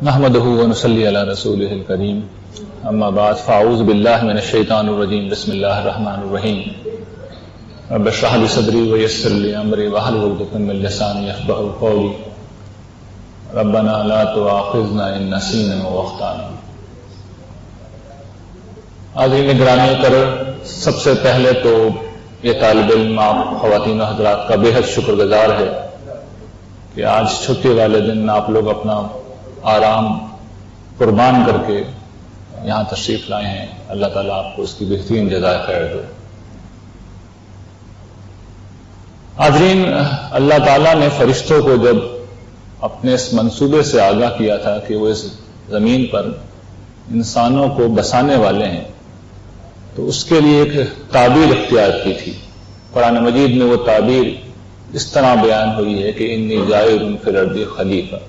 نحمده ونصلي على رسوله الكريم اما بعد فاعوذ بالله من الشیطان الرجیم بسم اللہ الرحمن الرحیم رب اشرح لي صدری ويسر لي امری واحلل عقدۃ من لسانی يفقهوا قولی ربنا لا تؤاخذنا ان نسینا او اخطانا۔ حاضرین گرامی کر سب سے پہلے تو یہ طالب علم آپ خواتین و حضرات کا بے حد شکر گزار ہے کہ آج چھٹی والے دن آپ لوگ اپنا آرام قربان کر کے یہاں تشریف لائے ہیں۔ اللہ تعالیٰ آپ کو اس کی بہترین جزائے خیر دے۔ حاضرین، اللہ تعالیٰ نے فرشتوں کو جب اپنے اس منصوبے سے آگاہ کیا تھا کہ وہ اس زمین پر انسانوں کو بسانے والے ہیں تو اس کے لیے ایک تعبیر اختیار کی تھی۔ قرآن مجید میں وہ تعبیر اس طرح بیان ہوئی ہے کہ انی جاعل فی الارض خلیفہ،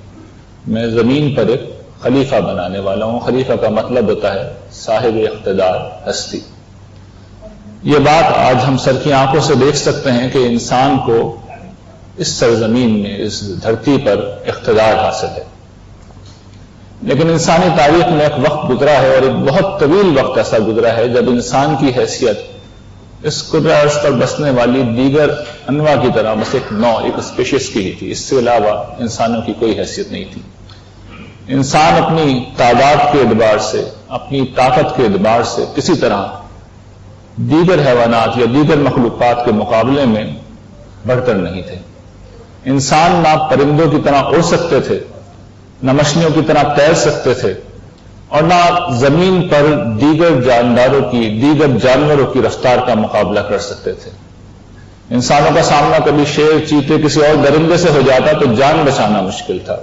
میں زمین پر ایک خلیفہ بنانے والا ہوں۔ خلیفہ کا مطلب ہوتا ہے صاحب اقتدار، ہستی۔ یہ بات آج ہم سر کی آنکھوں سے دیکھ سکتے ہیں کہ انسان کو اس سرزمین میں، اس دھرتی پر اقتدار حاصل ہے، لیکن انسانی تاریخ میں ایک وقت گزرا ہے اور ایک بہت طویل وقت ایسا گزرا ہے جب انسان کی حیثیت اس قدرہ ارض پر بسنے والی دیگر انواع کی طرح بس ایک نوع، ایک اسپیشیز کی ہی تھی، اس سے علاوہ انسانوں کی کوئی حیثیت نہیں تھی۔ انسان اپنی تعداد کے اعتبار سے، اپنی طاقت کے اعتبار سے کسی طرح دیگر حیوانات یا دیگر مخلوقات کے مقابلے میں بڑھ کر نہیں تھے۔ انسان نہ پرندوں کی طرح اڑ سکتے تھے، نہ مچھلیوں کی طرح تیر سکتے تھے، اور نہ زمین پر دیگر جانوروں کی رفتار کا مقابلہ کر سکتے تھے۔ انسانوں کا سامنا کبھی شیر، چیتے، کسی اور درندے سے ہو جاتا تو جان بچانا مشکل تھا۔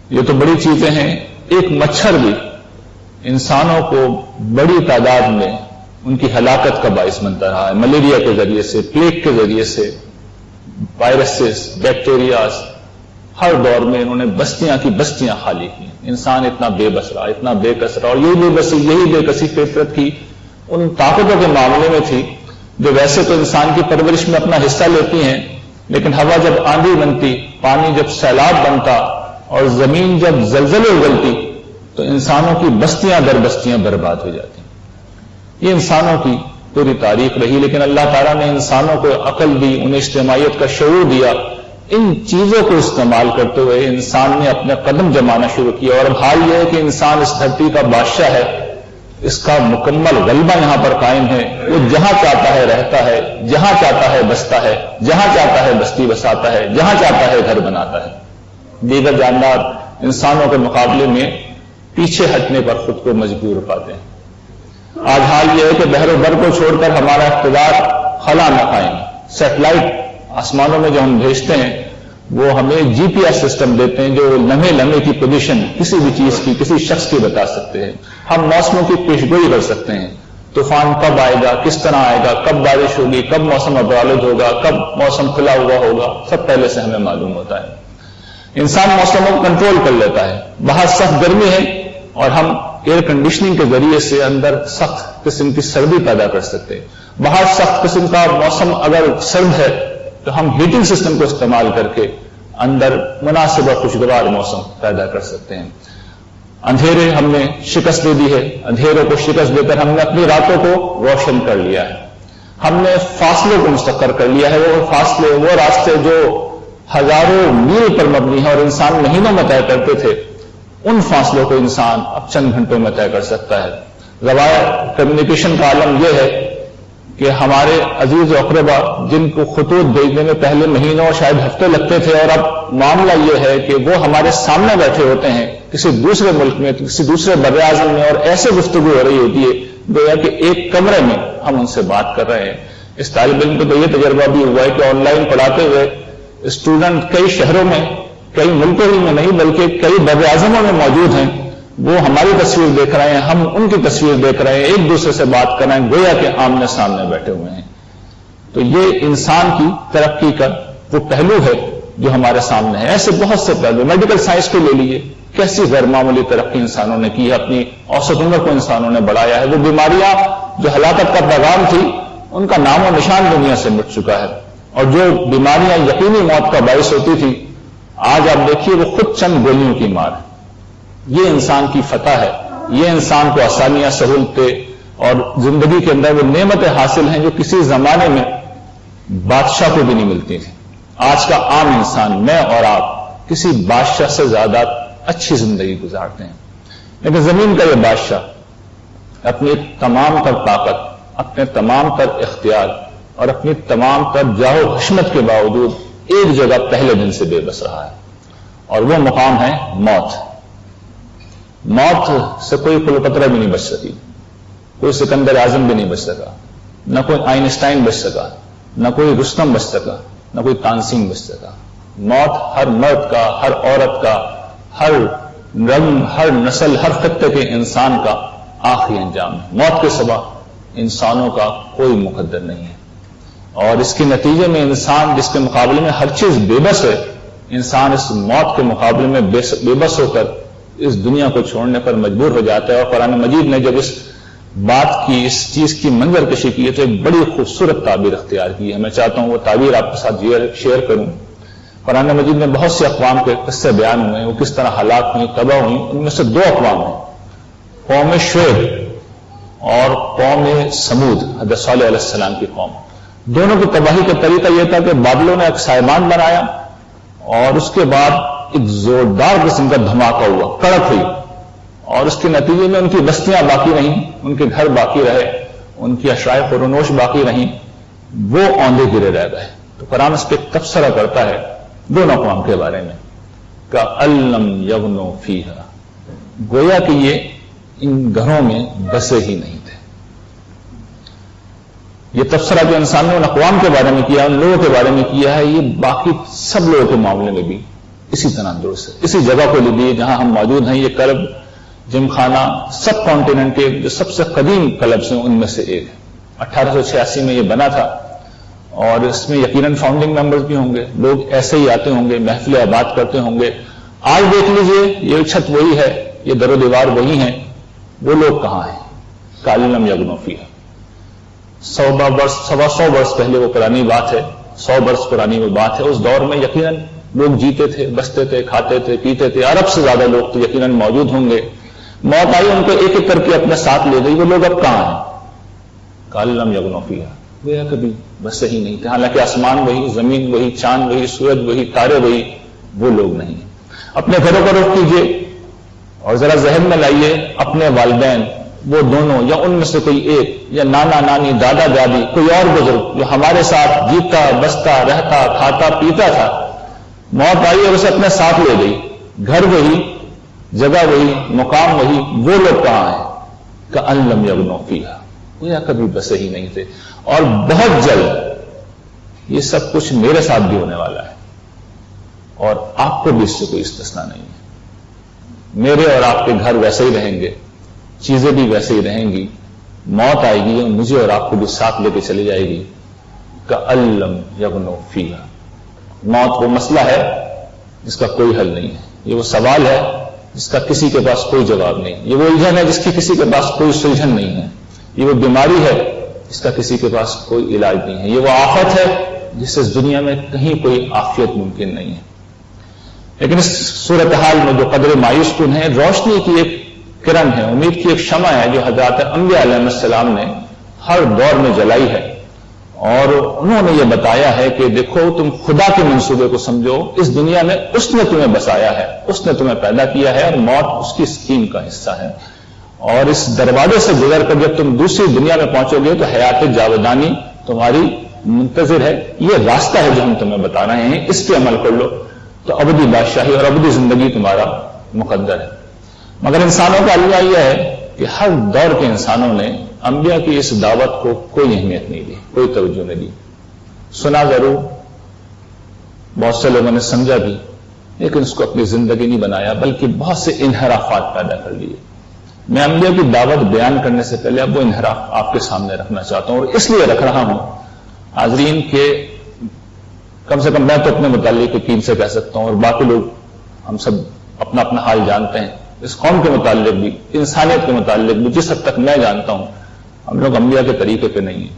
یہ تو بڑی چیزیں ہیں۔ ایک مچھر بھی انسانوں کو بڑی تعداد میں ان کی ہلاکت کا باعث بنتا رہا ہے، ملیریا کے ذریعے سے، پلیگ کے ذریعے سے، وائرسز، بیکٹیریاز، ہر دور میں انہوں نے بستیاں کی بستیاں خالی کی۔ انسان اتنا بے بس رہا، اتنا بے کس رہا، اور یہی بے کسی فطرت کی ان طاقتوں کے معاملے میں تھی جو ویسے تو انسان کی پرورش میں اپنا حصہ لیتی ہیں، لیکن ہوا جب آندھی بنتی، پانی جب سیلاب بنتا اور زمین جب زلزلے اگلتی تو انسانوں کی بستیاں در بستیاں برباد ہو جاتی۔ یہ انسانوں کی پوری تاریخ رہی، لیکن اللہ تعالیٰ نے انسانوں کو عقل دی، انہیں اجتماعیت کا شعور دیا۔ ان چیزوں کو استعمال کرتے ہوئے انسان نے اپنے قدم جمانا شروع کیا، اور اب حال یہ ہے کہ انسان اس دھرتی کا بادشاہ ہے، اس کا مکمل غلبہ یہاں پر قائم ہے۔ وہ جہاں چاہتا ہے رہتا ہے، جہاں چاہتا ہے بستا ہے، جہاں چاہتا ہے بستی بساتا ہے، جہاں چاہتا ہے گھر بناتا ہے۔ دیگر جاندار انسانوں کے مقابلے میں پیچھے ہٹنے پر خود کو مجبور پاتے ہیں۔ آج حال یہ ہے کہ بحر و بر کو چھوڑ کر ہمارا اقتدار خلا نہ قائم۔ سیٹلائٹ آسمانوں میں جو ہم بھیجتے ہیں وہ ہمیں جی پی ایس سسٹم دیتے ہیں جو لمحے لمحے کی پوزیشن کسی بھی چیز کی، کسی شخص کی بتا سکتے ہیں۔ ہم موسموں کی پیشگوئی کر سکتے ہیں، طوفان کب آئے گا، کس طرح آئے گا، کب بارش ہوگی، کب موسم ابرالود ہوگا، کب موسم کھلا ہوا ہوگا، سب پہلے سے ہمیں معلوم ہوتا ہے۔ انسان موسموں کو کنٹرول کر لیتا ہے۔ باہر سخت گرمی ہے اور ہم ایئر کنڈیشننگ کے ذریعے سے اندر سخت قسم کی سردی پیدا کر سکتے ہیں۔ باہر سخت قسم کا موسم اگر سرد ہے تو ہم ہیٹنگ سسٹم کو استعمال کر کے اندر مناسب اور خوشگوار موسم پیدا کر سکتے ہیں۔ اندھیرے ہم نے شکست دے دی ہے، اندھیروں کو شکست دے کر ہم نے اپنی راتوں کو روشن کر لیا ہے۔ ہم نے فاصلوں کو مستقر کر لیا ہے، وہ فاصلے، وہ راستے جو ہزاروں میل پر مبنی ہیں اور انسان مہینوں میں طے کرتے تھے، ان فاصلوں کو انسان اب چند گھنٹوں میں طے کر سکتا ہے۔ ذرائع کمیونیکیشن کا عالم یہ ہے کہ ہمارے عزیز و اقربا جن کو خطوط بھیجنے میں پہلے مہینوں اور شاید ہفتے لگتے تھے، اور اب معاملہ یہ ہے کہ وہ ہمارے سامنے بیٹھے ہوتے ہیں کسی دوسرے ملک میں، کسی دوسرے بر اعظم میں، اور ایسے گفتگو ہو رہی ہوتی ہے گویا کہ ایک کمرے میں ہم ان سے بات کر رہے ہیں۔ اس طالب علم کو تو یہ تجربہ بھی ہوا ہے کہ آن لائن پڑھاتے ہوئے اسٹوڈنٹ کئی شہروں میں، کئی ملکوں ہی میں نہیں بلکہ کئی بر اعظموں میں موجود ہیں، وہ ہماری تصویر دیکھ رہے ہیں، ہم ان کی تصویر دیکھ رہے ہیں، ایک دوسرے سے بات کر رہے ہیں گویا کہ آمنے سامنے بیٹھے ہوئے ہیں۔ تو یہ انسان کی ترقی کا وہ پہلو ہے جو ہمارے سامنے ہے۔ ایسے بہت سے پہلو، میڈیکل سائنس کو لے لیجیے، کیسی غیر معمولی ترقی انسانوں نے کی ہے، اپنی اوسط عمر کو انسانوں نے بڑھایا ہے۔ وہ بیماریاں جو ہلاکت کا پیغام تھی ان کا نام و نشان دنیا سے مٹ چکا ہے، اور جو بیماریاں یقینی موت کا باعث ہوتی تھی آج آپ دیکھیے وہ خود چند گولیوں کی مار ہے۔ یہ انسان کی فتح ہے، یہ انسان کو آسانیاں، سہولتیں اور زندگی کے اندر وہ نعمتیں حاصل ہیں جو کسی زمانے میں بادشاہ کو بھی نہیں ملتی تھیں۔ آج کا عام انسان، میں اور آپ، کسی بادشاہ سے زیادہ اچھی زندگی گزارتے ہیں، لیکن زمین کا یہ بادشاہ اپنی تمام تر طاقت، اپنے تمام تر اختیار اور اپنی تمام تر جاہ و حشمت کے باوجود ایک جگہ پہلے دن سے بے بس رہا ہے، اور وہ مقام ہے موت۔ موت سے کوئی کلوپترا بھی نہیں بچ سکی، کوئی سکندر اعظم بھی نہیں بچ سکا، نہ کوئی آئنسٹائن بچ سکا، نہ کوئی رستم بچ سکا، نہ کوئی تانسین بچ سکا۔ موت ہر مرد کا، ہر عورت کا، ہر رنگ، ہر نسل، ہر خطے کے انسان کا آخری انجام ہے۔ موت کے سوا انسانوں کا کوئی مقدر نہیں ہے، اور اس کے نتیجے میں انسان جس کے مقابلے میں ہر چیز بے بس ہے، انسان اس موت کے مقابلے میں بے بس ہو کر اس دنیا کو چھوڑنے پر مجبور ہو جاتا ہے۔ اور قرآن مجید نے جب اس بات کی، اس چیز کی منظر کشی کی ہے تو ایک بڑی خوبصورت تعبیر اختیار کی ہے۔ میں چاہتا ہوں وہ تعبیر آپ کے ساتھ شیئر کروں۔ قرآن مجید میں بہت سے اقوام کے قصے بیان ہوئے ہیں، وہ کس طرح ہلاک ہوئی، تباہ ہوئی۔ ان میں سے دو اقوام ہیں، قوم شعیب اور قوم سمود، حضرت صالح علیہ السلام کی قوم۔ دونوں کی تباہی کا طریقہ یہ تھا کہ بادلوں نے ایک سائبان بنایا اور اس کے بعد ایک زوردار قسم کا دھماکہ ہوا، کڑک ہوئی، اور اس کے نتیجے میں ان کی بستیاں باقی رہیں، ان کے گھر باقی رہے، ان کی اشیاء خورونوش باقی رہیں، وہ اوندے گرے رہ گئے۔ تو قرآن اس پہ تبصرہ کرتا ہے دونوں اقوام کے بارے میں، کأن لم یغنوا فیہا، گویا کہ یہ ان گھروں میں بسے ہی نہیں تھے۔ یہ تبصرہ جو انسان نے ان اقوام کے بارے میں کیا، ان لوگوں کے بارے میں کیا ہے، یہ باقی سب لوگوں کے معاملے میں بھی اسی طرح درست ہے۔ اسی جگہ کو لیجیے جہاں ہم موجود ہیں، یہ کلب جم خانہ سب کانٹیننٹ کے جو سب سے قدیم کلبس ہیں ان میں سے ایک ہے۔ 1886 میں یہ بنا تھا، اور اس میں یقیناً فاؤنڈنگ ممبرز بھی ہوں گے، لوگ ایسے ہی آتے ہوں گے، محفلیں آباد کرتے ہوں گے۔ آج دیکھ لیجئے، یہ چھت وہی ہے، یہ در و دیوار وہی ہیں، وہ لوگ کہاں ہیں؟ کأن لم یغنوا فیہا۔ 100 برس پہلے وہ پرانی بات ہے، 100 برس پرانی وہ بات ہے۔ اس دور میں یقیناً لوگ جیتے تھے، بستے تھے، کھاتے تھے، پیتے تھے، ارب سے زیادہ لوگ تو یقیناً موجود ہوں گے۔ موت آئی، ان کو ایک ایک کر کے اپنے ساتھ لے گئی، وہ لوگ اب کہاں ہیں؟ کأن لم یغنوا فیہا، وہ کبھی بسے ہی نہیں تھے۔ حالانکہ آسمان وہی، زمین وہی، چاند وہی، سورج وہی، تارے وہی، وہ لوگ نہیں ہیں۔ اپنے گھروں کا رخ کیجیے اور ذرا ذہن میں لائیے اپنے والدین، وہ دونوں یا ان میں سے کوئی ایک، یا نانا نانی، دادا دادی، کوئی اور بزرگ جو ہمارے ساتھ جیتا بستا رہتا کھاتا پیتا تھا، موت آئی اور اسے اپنے ساتھ لے گئی۔ گھر وہی، جگہ وہی، مقام وہی، وہ لوگ کہاں ہیں؟ کأن لم یغنوا فیہا، وہ یا کبھی بسے ہی نہیں تھے۔ اور بہت جلد یہ سب کچھ میرے ساتھ بھی ہونے والا ہے، اور آپ کو بھی اس سے کوئی استثناء نہیں ہے۔ میرے اور آپ کے گھر ویسے ہی رہیں گے، چیزیں بھی ویسے ہی رہیں گی، موت آئے گی اور مجھے اور آپ کو بھی ساتھ لے کے چلی جائے گی۔ کأن لم یغنوا فیہا، موت وہ مسئلہ ہے جس کا کوئی حل نہیں ہے، یہ وہ سوال ہے جس کا کسی کے پاس کوئی جواب نہیں، یہ وہ الجھن ہے جس کی کسی کے پاس کوئی سلجھن نہیں ہے، یہ وہ بیماری ہے جس کا کسی کے پاس کوئی علاج نہیں ہے، یہ وہ آفت ہے جس سے اس دنیا میں کہیں کوئی عافیت ممکن نہیں ہے۔ لیکن اس صورتحال میں جو قدر مایوس کن ہے، روشنی کی ایک کرن ہے، امید کی ایک شمع ہے جو حضرات انبیاء علیہ السلام نے ہر دور میں جلائی ہے، اور انہوں نے یہ بتایا ہے کہ دیکھو تم خدا کے منصوبے کو سمجھو، اس دنیا میں اس نے تمہیں بسایا ہے، اس نے تمہیں پیدا کیا ہے، اور موت اس کی اسکیم کا حصہ ہے۔ اور اس دروازے سے گزر کر جب تم دوسری دنیا میں پہنچو گے تو حیات جاودانی تمہاری منتظر ہے۔ یہ راستہ ہے جو ہم تمہیں بتا رہے ہیں، اس پہ عمل کر لو تو ابدی بادشاہی اور ابدی زندگی تمہارا مقدر ہے۔ مگر انسانوں کا المیہ یہ ہے کہ ہر دور کے انسانوں نے انبیاء کی اس دعوت کو کوئی اہمیت نہیں دی، کوئی توجہ نہیں دی۔ سنا ضرور، بہت سے لوگوں نے سمجھا بھی، لیکن اس کو اپنی زندگی نہیں بنایا، بلکہ بہت سے انحرافات پیدا کر لیے۔ میں انبیاء کی دعوت بیان کرنے سے پہلے اب وہ انحراف آپ کے سامنے رکھنا چاہتا ہوں، اور اس لیے رکھ رہا ہوں حاضرین کے کم سے کم میں تو اپنے متعلق یقین سے کہہ سکتا ہوں، اور باقی لوگ ہم سب اپنا اپنا حال جانتے ہیں، اس قوم کے متعلق بھی، انسانیت کے متعلق بھی، جس حد تک میں جانتا ہوں ہم لوگ انبیاء کے طریقے پہ نہیں ہیں۔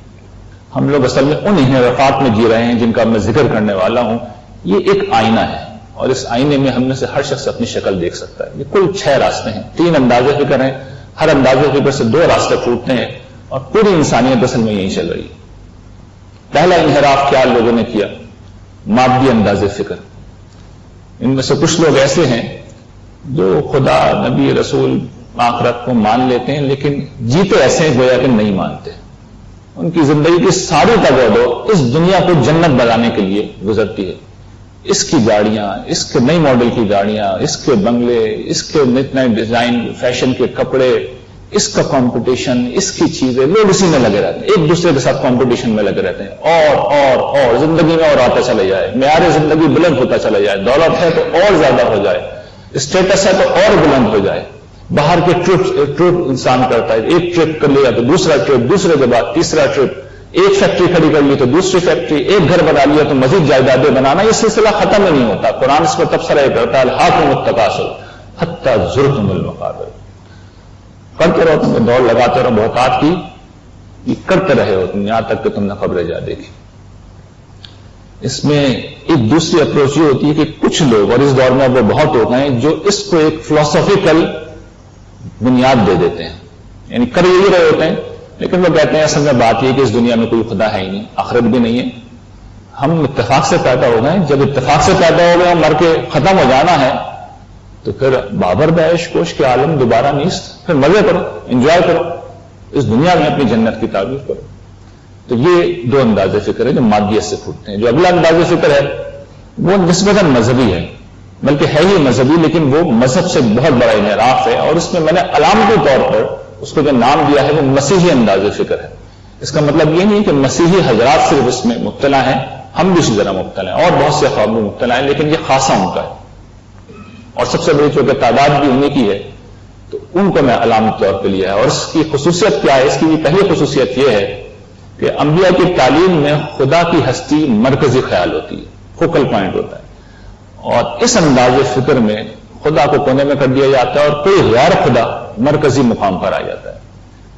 ہم لوگ اصل میں ان انحرافات میں جی رہے ہیں جن کا میں ذکر کرنے والا ہوں۔ یہ ایک آئینہ ہے، اور اس آئینے میں ہم میں سے ہر شخص اپنی شکل دیکھ سکتا ہے. یہ کل 6 راستے ہیں, 3 انداز فکر ہیں. ہر انداز فکر سے 2 راستے پھوٹتے ہیں اور پوری انسانیت اصل میں یہی چل رہی ہے. پہلا انحراف کیا لوگوں نے کیا؟ مادی انداز فکر. ان میں سے کچھ لوگ ایسے ہیں جو خدا, نبی, رسول, آخرت کو مان لیتے ہیں لیکن جیتے ایسے ہیں گویا کہ نہیں مانتے. ان کی زندگی کی ساری تگوڑ اس دنیا کو جنت بنانے کے لیے گزرتی ہے. اس کی گاڑیاں, اس کے نئی ماڈل کی گاڑیاں, اس کے بنگلے, اس کے نئے ڈیزائن, فیشن کے کپڑے, اس کا کمپٹیشن, اس کی چیزیں, لوگ اسی میں لگے رہتے ہیں, ایک دوسرے کے ساتھ کمپٹیشن میں لگے رہتے ہیں. اور زندگی میں اور آتا چلا جائے, معیار زندگی بلند ہوتا چلا جائے, دولت ہے تو اور زیادہ ہو جائے, اسٹیٹس ہے تو اور بلند ہو جائے. باہر کے ٹرپ انسان کرتا ہے, ایک ٹرپ کر لیا تو دوسرا ٹرپ, دوسرے کے بعد تیسرا ٹرپ, ایک فیکٹری کھڑی کر لی تو دوسری فیکٹری, ایک گھر بنا لیا تو مزید جائیدادیں بنانا. یہ سلسلہ ختم ہی نہیں ہوتا. قرآن اس پر تبصرہ کرتا ہے الہاکم التکاثر حتی زرتم المقابر. کرتے رہو, تم دوڑ لگاتے رہو بہتات کی, یہ کرتے رہے ہو تم یہاں تک کہ تم نے خبریں جا دیکھی. اس میں ایک دوسری اپروچ یہ ہوتی ہے کہ کچھ لوگ, اور اس دور میں وہ بہت ہو گئے ہیں, جو اس کو ایک فلسفیکل بنیاد دے دیتے ہیں. یعنی کر یہی رہے ہوتے ہیں لیکن وہ کہتے ہیں اصل میں بات یہ کہ اس دنیا میں کوئی خدا ہے ہی نہیں, آخرت بھی نہیں ہے. ہم اتفاق سے پیدا ہو گئے, جب اتفاق سے پیدا ہو گئے, مر کے ختم ہو جانا ہے تو پھر بابر بیش کوش کے عالم دوبارہ نیست. پھر مزے کرو, انجوائے کرو, اس دنیا میں اپنی جنت کی تعبیر کرو. تو یہ 2 انداز فکر ہے جو مادیت سے پھوٹتے ہیں. جو اگلا انداز فکر ہے وہ نسبتاً مذہبی ہے, بلکہ ہے ہی مذہبی, لیکن وہ مذہب سے بہت بڑا انحراف ہے. اور اس میں میں نے علامتی طور پر اس کو جو نام دیا ہے وہ مسیحی انداز فکر ہے. اس کا مطلب یہ نہیں کہ مسیحی حضرات صرف اس میں مبتلا ہیں, ہم بھی اسی طرح مبتلا ہیں, اور بہت سے خواب میں مبتلا ہیں, لیکن یہ خاصا ان کا ہے. اور سب سے بڑی چونکہ تعداد بھی انہیں کی ہے تو ان کو میں علامتی طور پہ لیا ہے. اور اس کی خصوصیت کیا ہے؟ اس کی پہلی خصوصیت یہ ہے کہ انبیاء کی تعلیم میں خدا کی ہستی مرکزی خیال ہوتی ہے, فوکل پوائنٹ ہوتا ہے. اور اس انداز فکر میں خدا کو کونے میں کر دیا جاتا ہے اور کوئی غیر خدا مرکزی مقام پر آ جاتا ہے.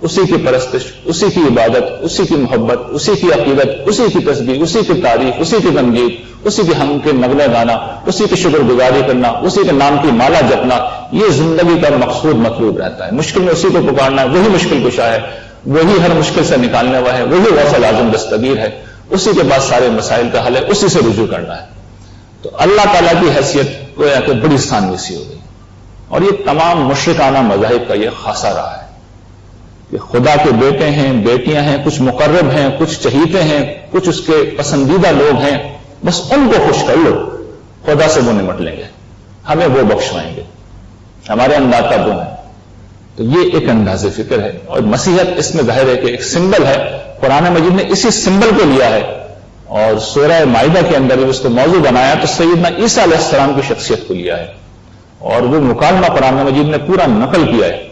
اسی کی پرستش, اسی کی عبادت, اسی کی محبت, اسی کی عقیدت, اسی کی تسبیح, اسی کی تعریف, اسی کی تنقید, اسی کے ہم کے نغمے گانا, اسی کی شکر گزاری کرنا, اسی کے نام کی مالا جپنا, یہ زندگی کا مقصود مطلوب رہتا ہے. مشکل میں اسی کو پکارنا ہے, وہی مشکل کشا ہے, وہی ہر مشکل سے نکالنے والا ہے, وہی غوث اعظم دستگیر ہے, اسی کے بعد سارے مسائل کا حل ہے, اسی سے رجوع کرنا ہے. تو اللہ تعالیٰ کی حیثیت گویا کہ بڑی ثانوی سی ہو گئی. اور یہ تمام مشرکانہ مذاہب کا یہ خاصہ رہا ہے کہ خدا کے بیٹے ہیں, بیٹیاں ہیں, کچھ مقرب ہیں, کچھ چہیتے ہیں, کچھ اس کے پسندیدہ لوگ ہیں, بس ان کو خوش کر لو, خدا سے وہ نمٹ لیں گے, ہمیں وہ بخشوائیں گے, ہمارے انداز کا وہ ہے. تو یہ ایک انداز فکر ہے. اور مسیحیت اس میں ظاہر ہے کہ ایک سمبل ہے. قرآن مجید نے اسی سمبل کو لیا ہے اور سورہ مائدہ کے اندر اس کو موضوع بنایا تو سیدنا عیسیٰ علیہ السلام کی شخصیت کو لیا ہے. اور وہ مکالمہ قرآن مجید نے پورا نقل کیا ہے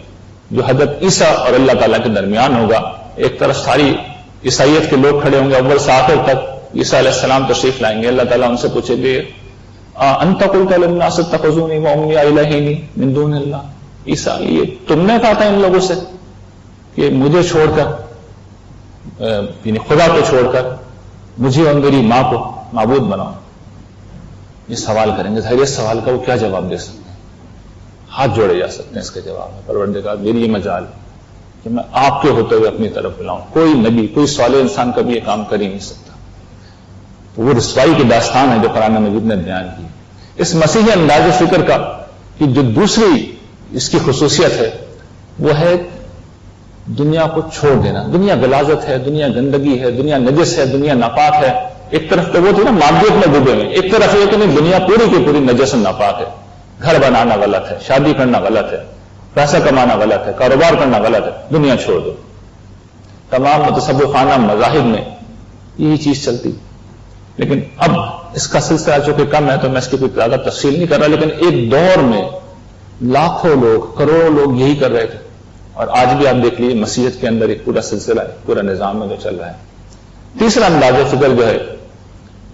جو حضرت عیسیٰ اور اللہ تعالیٰ کے درمیان ہوگا. ایک طرف ساری عیسائیت کے لوگ کھڑے ہوں گے, اول سے آخر تک عیسیٰ علیہ السلام تشریف لائیں گے. اللہ تعالیٰ ان سے پوچھے گے انت قلت للناس اتخذونی وامي الہین من دون اللہ. عیسیٰ, یہ تم نے کہا تھا ان لوگوں سے کہ مجھے چھوڑ کر, یعنی خدا کو چھوڑ کر مجھے اور میری ماں کو معبود بناؤ. یہ سوال کریں گے. ظاہر اس سوال کا وہ کیا جواب دے سکتے ہیں؟ ہاتھ جوڑے جا سکتے ہیں اس کے جواب میں. پروردگار میری یہ مجال کہ میں آپ کے ہوتے ہوئے اپنی طرف بلاؤں. کوئی نبی, کوئی صالح انسان کبھی یہ کام کر ہی نہیں سکتا. وہ رسوائی کی داستان ہے جو قرآن مجید نے بیان کی. اس مسیحی انداز فکر کا کہ جو دوسری اس کی خصوصیت ہے وہ ہے دنیا کو چھوڑ دینا. دنیا غلاظت ہے, دنیا گندگی ہے, دنیا نجس ہے, دنیا ناپاک ہے. ایک طرف تو وہ تھی نا مادیت میں ڈوبے ہوئے, ایک طرف یہ کہ نہیں دنیا پوری کی پوری نجس و ناپاک ہے. گھر بنانا غلط ہے, شادی کرنا غلط ہے, پیسہ کمانا غلط ہے, کاروبار کرنا غلط ہے, دنیا چھوڑ دو. تمام متصوف خانہ مذاہب میں یہی چیز چلتی. لیکن اب اس کا سلسلہ چونکہ کم ہے تو میں اس کی کوئی زیادہ تفصیل نہیں کر رہا, لیکن ایک دور میں لاکھوں لوگ, کروڑوں لوگ یہی کر رہے تھے. اور آج بھی آپ دیکھ لیجیے مسیحیت کے اندر ایک پورا سلسلہ ہے, پورا نظام ہے جو چل رہا ہے. تیسرا انداز فکر جو ہے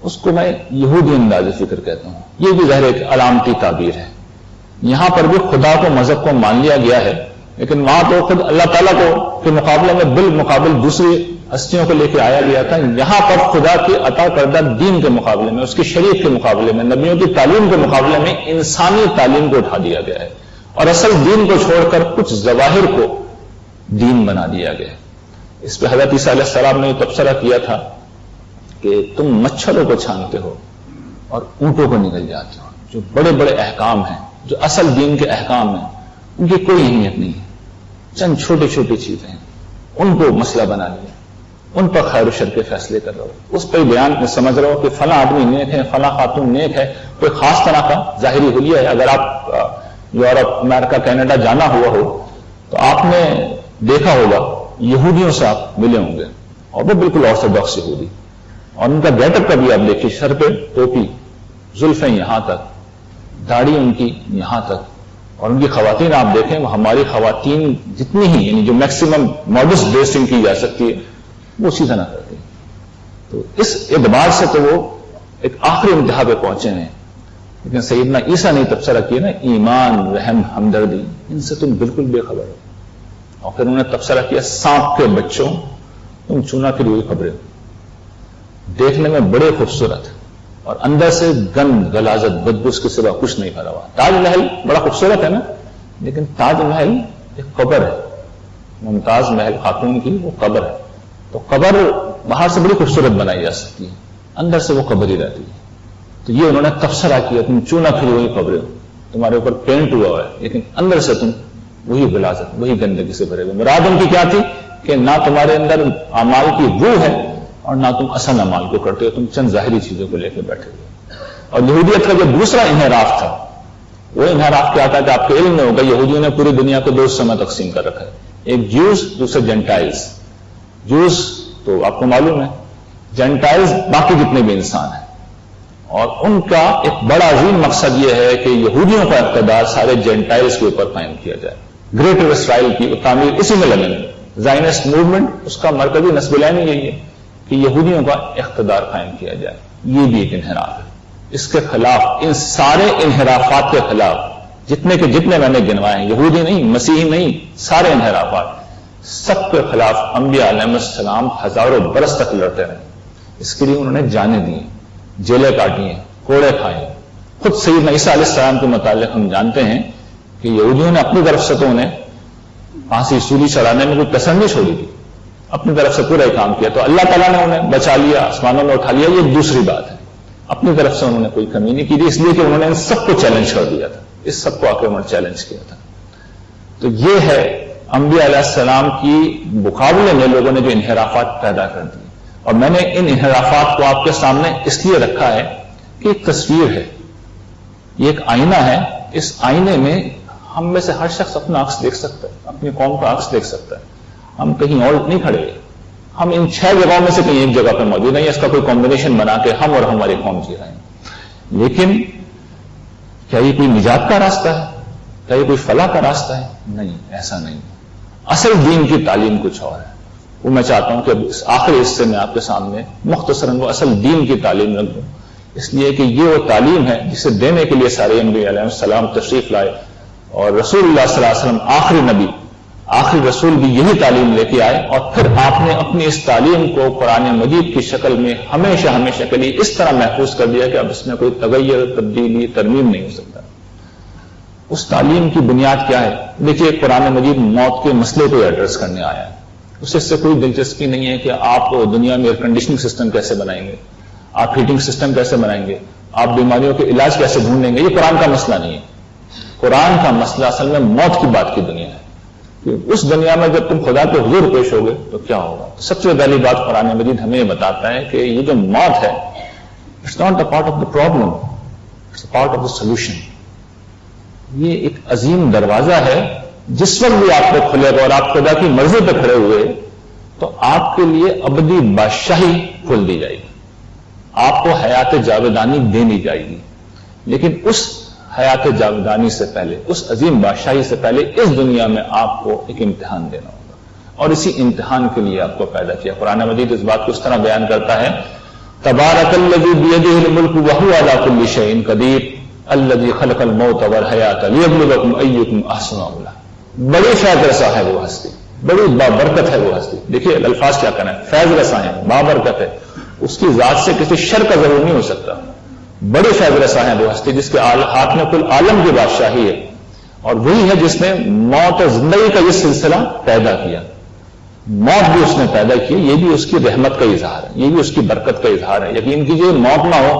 اس کو میں یہودی انداز فکر کہتا ہوں. یہ بھی ظاہر ایک علامتی تعبیر ہے. یہاں پر بھی خدا کو, مذہب کو مان لیا گیا ہے, لیکن وہاں تو خود اللہ تعالیٰ کو کے مقابلے میں بالمقابل دوسری ہستیوں کو لے کے آیا گیا تھا، یہاں پر خدا کے عطا کردہ دین کے مقابلے میں، اس کی شریعت کے مقابلے میں، نبیوں کی تعلیم کے مقابلے میں انسانی تعلیم کو اٹھا دیا گیا ہے اور اصل دین کو چھوڑ کر کچھ ظواہر کو دین بنا دیا گیا ہے۔ اس پہ حضرت عیسیٰ علیہ السلام نے یہ تبصرہ کیا تھا کہ تم مچھروں کو چھانتے ہو اور اونٹوں کو نگل جاتے ہو۔ جو بڑے بڑے احکام ہیں، جو اصل دین کے احکام ہیں، ان کی کوئی اہمیت نہیں ہے، چند چھوٹی چھوٹی چیزیں ہیں، ان کو مسئلہ بنا لیا، ان پر خیر و شر کے فیصلے کر رہا ہو، اس پہ بیان میں سمجھ رہا ہو کہ فلاں آدمی نیک ہے، فلاں خاتون نیک ہے، کوئی خاص طرح کا ظاہری حلیہ ہے۔ اگر آپ یورپ، امریکہ، کینیڈا جانا ہوا ہو تو آپ نے دیکھا ہوگا یہودیوں سے آپ ملے ہوں گے، اور وہ بالکل آرتھوڈاکس یہودی، اور ان کا گیٹ اپ کا بھی آپ دیکھیے، سر پہ ٹوپی، زلفیں یہاں تک، داڑھی ان کی یہاں تک، اور ان کی خواتین آپ دیکھیں وہ ہماری خواتین جتنی ہی، یعنی جو میکسیمم ماڈسٹ ڈریسنگ کی جا سکتی ہے وہ اسی طرح کرتی ہیں۔ تو اس اعتبار سے تو وہ ایک آخری انتہا پہ پہنچے ہیں، لیکن سیدنا عیسیٰ نے تبصرہ کیا نا، ایمان، رحم، ہمدردی، ان سے تم بالکل بے خبر ہو۔ اور پھر انہوں نے تبصرہ کیا، سانپ کے بچوں تم چونا پھری ہوئی خبریں ہو، دیکھنے میں بڑے خوبصورت اور اندر سے گند، غلاظت، بدبو اس کے سوا کچھ نہیں بھرا ہوا۔ تاج محل بڑا خوبصورت ہے نا، لیکن تاج محل ایک قبر ہے، ممتاز محل خاتون کی وہ قبر ہے۔ تو قبر باہر سے بڑی خوبصورت بنائی جا سکتی ہے، اندر سے وہ قبر ہی رہتی ہے۔ تو یہ انہوں نے تبصرہ کیا، تم چونا پھری ہوئی خبریں ہو، تمہارے اوپر پینٹ ہوا ہے لیکن اندر سے تم وہی غلاظت، وہی گندگی سے بھرے ہوئے۔ مراد ان کی کیا تھی کہ نہ تمہارے اندر اعمال کی روح ہے اور نہ تم اصل اعمال کو کرتے ہو، تم چند ظاہری چیزوں کو لے کے بیٹھے ہوئے۔ اور یہودیت کا جو دوسرا انحراف تھا، وہ انحراف کیا تھا کہ آپ کے علم میں ہوگا یہودیوں نے پوری دنیا کو دو حصوں میں تقسیم کر رکھا ہے، ایک جوز، دوسرے جینٹائلز۔ جوز تو آپ کو معلوم ہے، جینٹائلز باقی جتنے بھی انسان ہیں، اور ان کا ایک بڑا عظیم مقصد یہ ہے کہ یہودیوں کا اقتدار سارے جینٹائلز کے اوپر قائم کیا جائے۔ گریٹر اسرائیل کی تعمیر اسی میں لگیں گے۔ زائنسٹ موومنٹ، اس کا مرکزی نصب العین یہی ہے کہ یہودیوں کا اقتدار قائم کیا جائے۔ یہ بھی ایک انحراف ہے۔ اس کے خلاف، ان سارے انحرافات کے خلاف جتنے میں نے گنوائے ہیں، یہودی نہیں، مسیحی نہیں، سارے انحرافات، سب کے خلاف انبیاء علیہ السلام ہزاروں برس تک لڑتے رہے۔ اس کے لیے انہوں نے جانیں دی، جیلیں کاٹی ہیں، کوڑے کھائے ہیں۔ خود سیدنا عیسیٰ علیہ السلام کے متعلق ہم جانتے ہیں کہ یہودیوں نے اپنی طرف سے تو انہیں پھانسی سولی چڑھانے میں کوئی کسر نہیں چھوڑی تھی، اپنی طرف سے پورا ہی کام کیا، تو اللہ تعالیٰ نے انہیں بچا لیا، آسمانوں میں اٹھا لیا، یہ دوسری بات ہے۔ اپنی طرف سے انہوں نے کوئی کمی نہیں کی تھی، اس لیے کہ انہوں نے ان سب کو چیلنج کر دیا تھا، اس سب کو آ کے انہوں نے چیلنج کیا تھا۔ تو یہ ہے انبیاء علیہ السلام کی مقابلے میں لوگوں نے جو انحرافات پیدا کر دی، اور میں نے ان انحرافات کو آپ کے سامنے اس لیے رکھا ہے کہ ایک تصویر ہے، یہ ایک آئینہ ہے، اس آئینے میں ہم میں سے ہر شخص اپنا عکس دیکھ سکتا ہے، اپنی قوم کا عکس دیکھ سکتا ہے۔ ہم کہیں اور نہیں کھڑے، ہم ان 6 جگہوں میں سے کہیں ایک جگہ پہ موجود نہیں، اس کا کوئی کمبینیشن بنا کے ہم اور ہماری قوم جی رہے ہیں۔ لیکن کیا یہ کوئی نجات کا راستہ ہے؟ کیا یہ کوئی فلاح کا راستہ ہے؟ نہیں، ایسا نہیں۔ اصل دین کی تعلیم کچھ اور ہے۔ وہ میں چاہتا ہوں کہ اس آخری حصے میں آپ کے سامنے مختصراً وہ اصل دین کی تعلیم رکھ دوں، اس لیے کہ یہ وہ تعلیم ہے جسے دینے کے لیے سارے انبیاء علیہ السلام تشریف لائے، اور رسول اللہ صلی اللہ علیہ وسلم آخری نبی، آخری رسول بھی یہی تعلیم لے کے آئے، اور پھر آپ نے اپنی اس تعلیم کو قرآن مجید کی شکل میں ہمیشہ ہمیشہ کے لیے اس طرح محفوظ کر دیا کہ اب اس میں کوئی تغیر، تبدیلی، ترمیم نہیں ہو سکتا۔ اس تعلیم کی بنیاد کیا ہے؟ دیکھیے، قرآن مجید موت کے مسئلے کو ایڈریس کرنے آیا ہے، اس سے کوئی دلچسپی نہیں ہے کہ آپ دنیا میں ایئر کنڈیشننگ سسٹم کیسے بنائیں گے، آپ ہیٹنگ سسٹم کیسے بنائیں گے، آپ بیماریوں کے علاج کیسے ڈھونڈیں گے۔ یہ قرآن کا مسئلہ نہیں ہے۔ قرآن کا مسئلہ اصل میں موت کی بات کی دنیا ہے کہ اس دنیا میں جب تم خدا کے حضور پیش ہوگے تو کیا ہوگا۔ سب سے پہلی بات قرآن مجید ہمیں یہ بتاتا ہے کہ یہ جو موت ہے، it's not a part of the problem, it's a part of the solution. یہ ایک عظیم دروازہ ہے، جس وقت بھی آپ کو کھلے گا اور آپ خدا کی مرضی پہ کھڑے ہوئے تو آپ کے لیے ابدی بادشاہی کھول دی جائے گی، آپ کو حیات جاویدانی دینی جائے گی۔ لیکن اس حیات جاویدانی سے پہلے، اس عظیم بادشاہی سے پہلے اس دنیا میں آپ کو ایک امتحان دینا ہوگا، اور اسی امتحان کے لیے آپ کو پیدا کیا۔ قرآن مجید اس بات کو اس طرح بیان کرتا ہے، تبارک الذی بیدہ الملک وہو علی کل شیء قدیر الذی خلق الموت والحیات لیبلوکم ایکم احسن عملا۔ بڑی فکر صاحب وہ ہستی، بڑی بابرکت ہے وہ ہستی. دیکھیے الفاظ کیا کہنا ہے, فیض رساں ہے, بابرکت ہے, اس کی ذات سے کسی شر کا ضرور نہیں ہو سکتا. بڑے فیض رساں ہے وہ ہستی جس کے ہاتھ میں کل عالم کی بادشاہی ہے, اور وہی ہے جس نے موت اور زندگی کا یہ سلسلہ پیدا کیا. موت بھی اس نے پیدا کی, یہ بھی اس کی رحمت کا اظہار ہے, یہ بھی اس کی برکت کا اظہار ہے. یقین کیجیے موت نہ ہو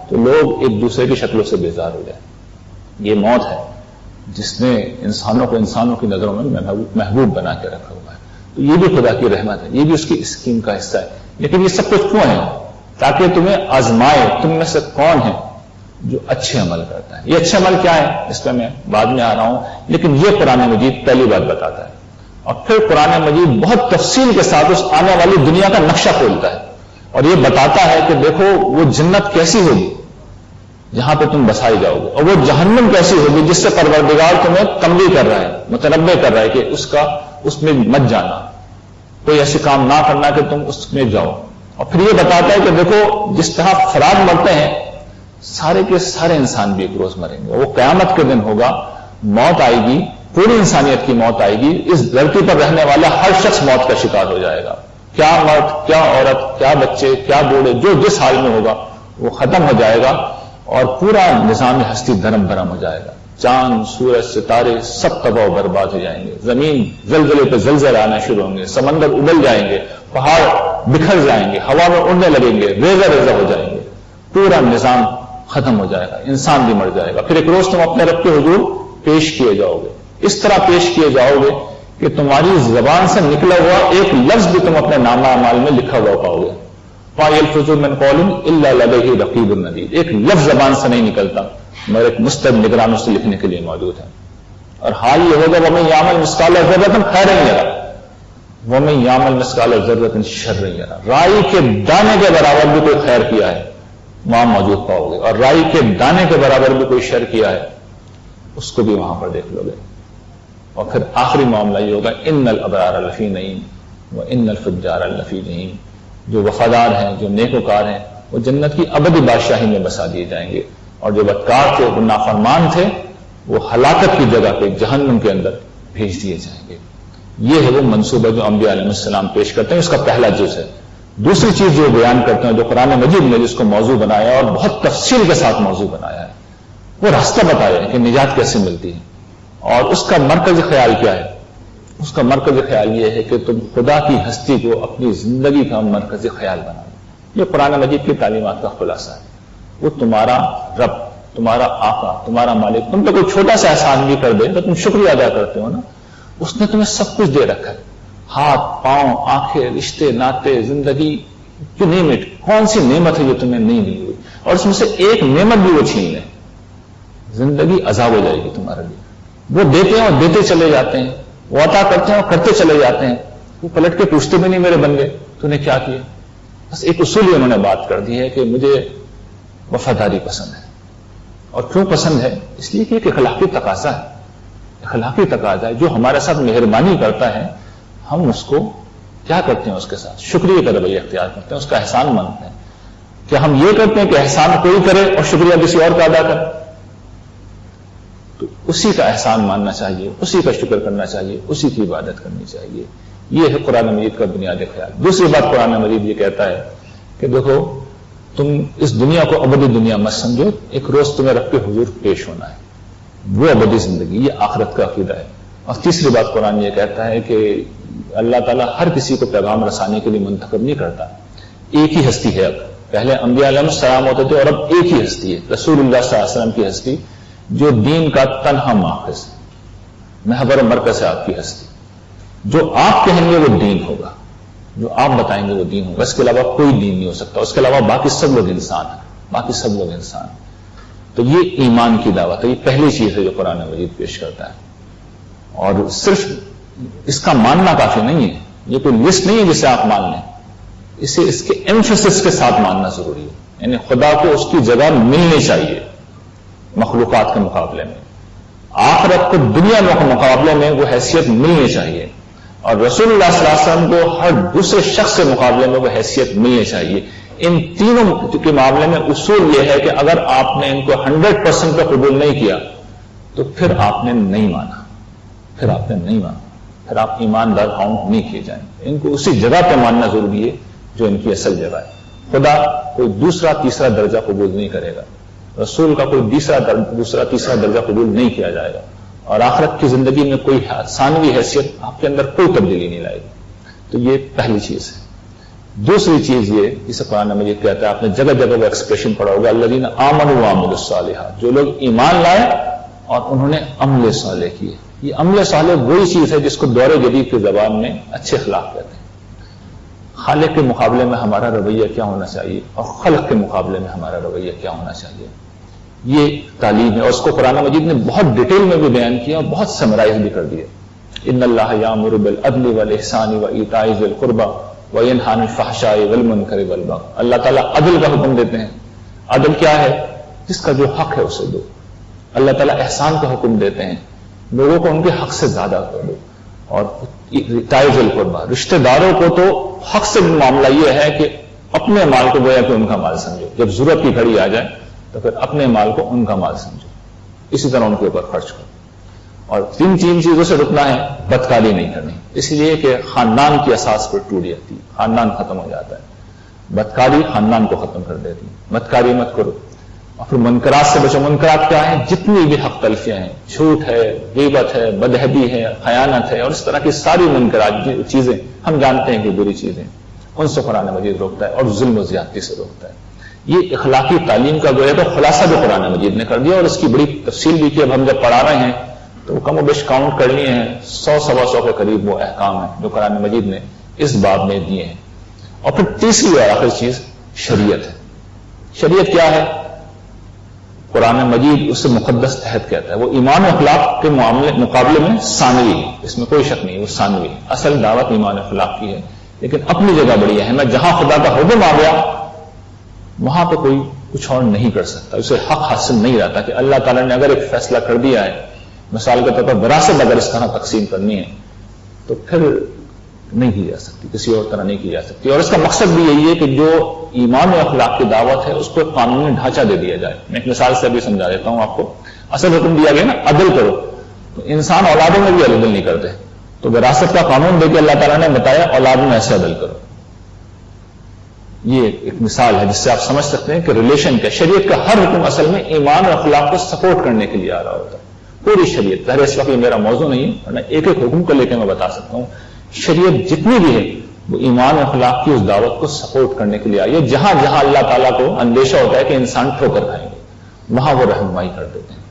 تو لوگ ایک دوسرے کی شکلوں سے بیزار ہو جائیں. یہ موت ہے جس نے انسانوں کو انسانوں کی نظروں میں محبوب بنا کے رکھا ہوا ہے. تو یہ بھی خدا کی رحمت ہے, یہ بھی اس کی اسکیم کا حصہ ہے. لیکن یہ سب کچھ کیوں ہے؟ تاکہ تمہیں آزمائے تم میں سے کون ہے جو اچھے عمل کرتا ہے. یہ اچھے عمل کیا ہے اس پہ میں بعد میں آ رہا ہوں, لیکن یہ قرآن مجید پہلی بات بتاتا ہے. اور پھر قرآن مجید بہت تفصیل کے ساتھ اس آنے والی دنیا کا نقشہ کھولتا ہے اور یہ بتاتا ہے کہ دیکھو وہ جنت کیسی ہوگی جہاں پہ تم بسائی جاؤ گے, اور وہ جہنم کیسی ہوگی جس سے پروردگار تمہیں تنبیہ کر رہا ہے, متنبہ کر رہا ہے کہ اس میں مت جانا, کوئی ایسے کام نہ کرنا کہ تم اس میں جاؤ. اور پھر یہ بتاتا ہے کہ دیکھو جس طرح افراد مرتے ہیں سارے کے سارے انسان بھی ایک روز مریں گے. وہ قیامت کے دن ہوگا, موت آئے گی, پوری انسانیت کی موت آئے گی. اس دھرتی پر رہنے والا ہر شخص موت کا شکار ہو جائے گا. کیا مرد, کیا عورت, کیا بچے, کیا بوڑھے, جو جس حال میں ہوگا وہ ختم ہو جائے گا اور پورا نظام ہستی دھرم بھرم ہو جائے گا. چاند, سورج, ستارے سب تباہ و برباد ہو جائیں گے. زمین زلزلے پہ زلزلے آنا شروع ہوں گے, سمندر ابل جائیں گے, پہاڑ بکھر جائیں گے, ہوا میں اڑنے لگیں گے, ریزہ ریزہ ہو جائیں گے, پورا نظام ختم ہو جائے گا, انسان بھی مر جائے گا. پھر ایک روز تم اپنے رب کے حضور پیش کیے جاؤ گے. اس طرح پیش کیے جاؤ گے کہ تمہاری زبان سے نکلا ہوا ایک لفظ بھی تم اپنے نامہ اعمال میں لکھا ہوا پاؤ گے. مَا يَلْفِظُ مِنْ قَوْلٍ إِلَّا لَدَيْهِ رَقِيبٌ عَتِيدٌ. ایک لفظ زبان سے نہیں نکلتا مگر ایک مستقل نگران اس سے لکھنے کے لیے موجود ہے. اور حال یہ ہوگا وَمَن يَعْمَلْ مِثْقَالَ ذَرَّةٍ خَيْرًا يَرَهُ وَمَن يَعْمَلْ مِثْقَالَ ذَرَّةٍ شَرًّا يَرَهُ. رائی کے دانے کے برابر بھی کوئی خیر کیا ہے وہاں موجود پاؤ گے, اور رائی کے دانے کے برابر بھی کوئی شر کیا ہے اس کو بھی وہاں پر دیکھ لو گے. اور پھر آخری معاملہ یہ ہوگا ان الابرار لفی نعیم و ان الفجار لفی نعیم. جو وفادار ہیں, جو نیکوکار ہیں, وہ جنت کی ابدی بادشاہی میں بسا دیے جائیں گے, اور جو بدکار تھے, وہ نافرمان تھے, وہ ہلاکت کی جگہ پہ جہنم کے اندر بھیج دیے جائیں گے. یہ ہے وہ منصوبہ جو انبیاء علیہ السلام پیش کرتے ہیں. اس کا پہلا جز ہے. دوسری چیز جو بیان کرتے ہیں, جو قرآن مجید نے جس کو موضوع بنایا اور بہت تفصیل کے ساتھ موضوع بنایا ہے, وہ راستہ بتایا ہے کہ نجات کیسے ملتی ہے. اور اس کا مرکزی خیال کیا ہے؟ اس کا مرکزی خیال یہ ہے کہ تم خدا کی ہستی کو اپنی زندگی کا مرکزی خیال بنا لو. یہ قرآن مجید کی تعلیمات کا خلاصہ ہے. وہ تمہارا رب, تمہارا آقا, تمہارا مالک تم پہ کوئی چھوٹا سا احسان بھی کر دے تو تم شکریہ ادا کرتے ہو نا. اس نے تمہیں سب کچھ دے رکھا ہے, ہاتھ, پاؤں, آنکھیں, رشتے, ناطے, زندگی, جو نعمت, کون سی نعمت ہے جو تمہیں نہیں ملی ہوئی, اور اس میں سے ایک نعمت بھی وہ چھین لے, زندگی عذاب ہو جائے گی تمہارے لیے. وہ دیتے ہیں اور دیتے چلے جاتے ہیں, وہ عطا کرتے ہیں اور کرتے چلے جاتے ہیں, وہ پلٹ کے پوچھتے بھی نہیں میرے بندے تو نے کیا کیا. بس ایک اصول ہی انہوں نے بات کر دی ہے کہ مجھے وفاداری پسند ہے. اور کیوں پسند ہے؟ اس لیے کہ ایک اخلاقی تقاضا ہے. اخلاقی تقاضا ہے, جو ہمارے ساتھ مہربانی کرتا ہے ہم اس کو کیا کرتے ہیں, اس کے ساتھ شکریہ کا رویہ اختیار کرتے ہیں, اس کا احسان مانتے ہیں. کہ ہم یہ کرتے ہیں کہ احسان کوئی کرے اور شکریہ کسی اور کا ادا کرے, تو اسی کا احسان ماننا چاہیے, اسی کا شکر کرنا چاہیے, اسی کی عبادت کرنی چاہیے. یہ ہے قرآن مجید کا بنیادی خیال. دوسری بات قرآن مجید یہ کہتا ہے کہ دیکھو تم اس دنیا کو ابدی دنیا مت سمجھو, ایک روز تمہیں رب کے حضور پیش ہونا ہے, وہ ابدی زندگی, یہ آخرت کا عقیدہ ہے. اور تیسری بات قرآن یہ کہتا ہے کہ اللہ تعالیٰ ہر کسی کو پیغام رسانے کے لیے منتخب نہیں کرتا. ایک ہی ہستی ہے. اب پہلے انبیاء علیہ السلام ہوتے تھے اور اب ایک ہی ہستی ہے, رسول اللہ صلی اللہ علیہ وسلم کی ہستی, جو دین کا تنہا ماخذ, محور مرکز ہے آپ کی ہستی. جو آپ کہیں گے وہ دین ہوگا, جو آپ بتائیں گے وہ دین ہوگا, اس کے علاوہ کوئی دین نہیں ہو سکتا. اس کے علاوہ باقی سب لوگ انسان ہیں, باقی سب لوگ انسان ہیں. تو یہ ایمان کی دعوت ہے, یہ پہلی چیز ہے جو قرآن مجید پیش کرتا ہے. اور صرف اس کا ماننا کافی نہیں ہے, یہ کوئی لسٹ نہیں ہے جسے آپ مان لیں, اسے اس کے ایمفیسس کے ساتھ ماننا ضروری ہے. یعنی خدا کو اس کی جگہ ملنی چاہیے مخلوقات کے مقابلے میں, آخرت کو دنیا کے مقابلے میں وہ حیثیت ملنی چاہیے, اور رسول اللہ صلی اللہ علیہ وسلم کو ہر دوسرے شخص کے مقابلے میں وہ حیثیت ملنی چاہیے. ان تینوں کے معاملے میں اصول یہ ہے کہ اگر آپ نے ان کو 100% پہ قبول نہیں کیا تو پھر آپ نے نہیں مانا, پھر آپ نے نہیں مانا. پھر آپ ایماندار کاؤنٹ نہیں کیے جائیں. ان کو اسی جگہ پہ ماننا ضروری ہے جو ان کی اصل جگہ ہے. خدا کوئی دوسرا تیسرا درجہ قبول نہیں کرے گا, رسول کا کوئی دوسرا تیسرا درجہ قبول نہیں کیا جائے گا, اور آخرت کی زندگی میں کوئی ثانوی حیثیت آپ کے اندر کوئی تبدیلی نہیں لائے گی. تو یہ پہلی چیز ہے. دوسری چیز یہ جسے قرآن مجید کہتا ہے, آپ نے جگہ جگہ وہ ایکسپریشن پڑھا ہوگا, الذین آمنوا وعملوا الصالحات, جو لوگ ایمان لائے اور انہوں نے عمل صالح کیے. یہ عمل صالح وہی چیز ہے جس کو دور جدید کی زبان میں اچھے اخلاق کہتے ہیں. خالق کے مقابلے میں ہمارا رویہ کیا ہونا چاہیے اور خلق کے مقابلے میں ہمارا رویہ کیا ہونا چاہیے, یہ تعلیم ہے. اور اس کو قرآن مجید نے بہت ڈیٹیل میں بھی بیان کیا اور بہت سمرائز بھی کر دیا. ان اللہ یامر بالعدل والاحسان وایتاء ذی القربى وینہی عن الفحشاء والمنکر والبغی. اللہ تعالیٰ عدل کا حکم دیتے ہیں. عدل کیا ہے؟ جس کا جو حق ہے اسے دو. اللہ تعالیٰ احسان کا حکم دیتے ہیں, لوگوں کو ان کے حق سے زیادہ کر دو. اور ایتاء ذی القربى, رشتہ داروں کو تو حق سے معاملہ یہ ہے کہ اپنے مال کو گویا کہ ان کا مال سمجھو. جب ضرورت کی گھڑی آ جائے تو پھر اپنے مال کو ان کا مال سمجھو, اسی طرح ان کے اوپر خرچ کرو. اور تین چیزوں سے رکنا ہے. بدکاری نہیں کرنی, اس لیے کہ خاندان کی اساس پر ٹوٹ جاتی ہے, خاندان ختم ہو جاتا ہے. بدکاری خاندان کو ختم کر دیتی ہے. بدکاری مت کرو. اور پھر منکرات سے بچو. منکرات کیا ہیں؟ جتنی بھی حق تلفیاں ہیں, جھوٹ ہے, غیبت ہے, بدہبی ہے, خیانت ہے, اور اس طرح کی ساری منکرات چیزیں ہم جانتے ہیں کہ بری چیزیں, ان سے قرآن مجید روکتا ہے, اور ظلم و زیادتی سے روکتا ہے. یہ اخلاقی تعلیم کا گویا تو خلاصہ بھی قرآن مجید نے کر دیا, اور اس کی بڑی تفصیل بھی کی. اب ہم جب پڑھا رہے ہیں تو وہ کم و بیش کاؤنٹ کر لیے ہیں, 100-125 کے قریب وہ احکام ہیں جو قرآن مجید نے اس باب میں دیے ہیں. اور پھر تیسری اور آخری چیز شریعت ہے. شریعت کیا ہے؟ قرآن مجید اسے مقدس عہد کہتا ہے. وہ ایمان و اخلاق کے مقابلے میں ثانوی ہے, اس میں کوئی شک نہیں, وہ ثانوی ہے. اصل دعوت ایمان و اخلاق کی ہے, لیکن اپنی جگہ بڑی اہم ہے. جہاں خدا کا حکم آ گیا وہاں پہ کوئی کچھ اور نہیں کر سکتا, اسے حق حاصل نہیں رہتا. کہ اللہ تعالیٰ نے اگر ایک فیصلہ کر دیا ہے, مثال کے طور پر وراثت اگر اس طرح تقسیم کرنی ہے تو پھر نہیں کی جا سکتی, کسی اور طرح نہیں کی جا سکتی. اور اس کا مقصد بھی یہی ہے کہ جو ایمان و اخلاق کی دعوت ہے اس کو قانونی ڈھانچہ دے دیا جائے. میں ایک مثال سے بھی سمجھا دیتا ہوں آپ کو. اصل حکم دیا گیا نا عدل کرو, تو انسان اولادوں میں بھی عدل نہیں کرتے, تو وراثت کا قانون دے کے اللہ تعالیٰ نے بتایا اولاد میں ایسے عدل کرو. یہ ایک مثال ہے جس سے آپ سمجھ سکتے ہیں کہ ریلیشن کا, شریعت کا ہر حکم اصل میں ایمان اور اخلاق کو سپورٹ کرنے کے لیے آ رہا ہوتا ہے. پوری شریعت, ظاہر اس وقت یہ میرا موضوع نہیں ہے, ورنہ ایک ایک حکم کو لے کے میں بتا سکتا ہوں. شریعت جتنی بھی ہے وہ ایمان و اخلاق کی اس دعوت کو سپورٹ کرنے کے لیے آئی ہے. جہاں جہاں اللہ تعالیٰ کو اندیشہ ہوتا ہے کہ انسان ٹھوکر کھائیں گے, وہاں وہ رہنمائی کر دیتے ہیں.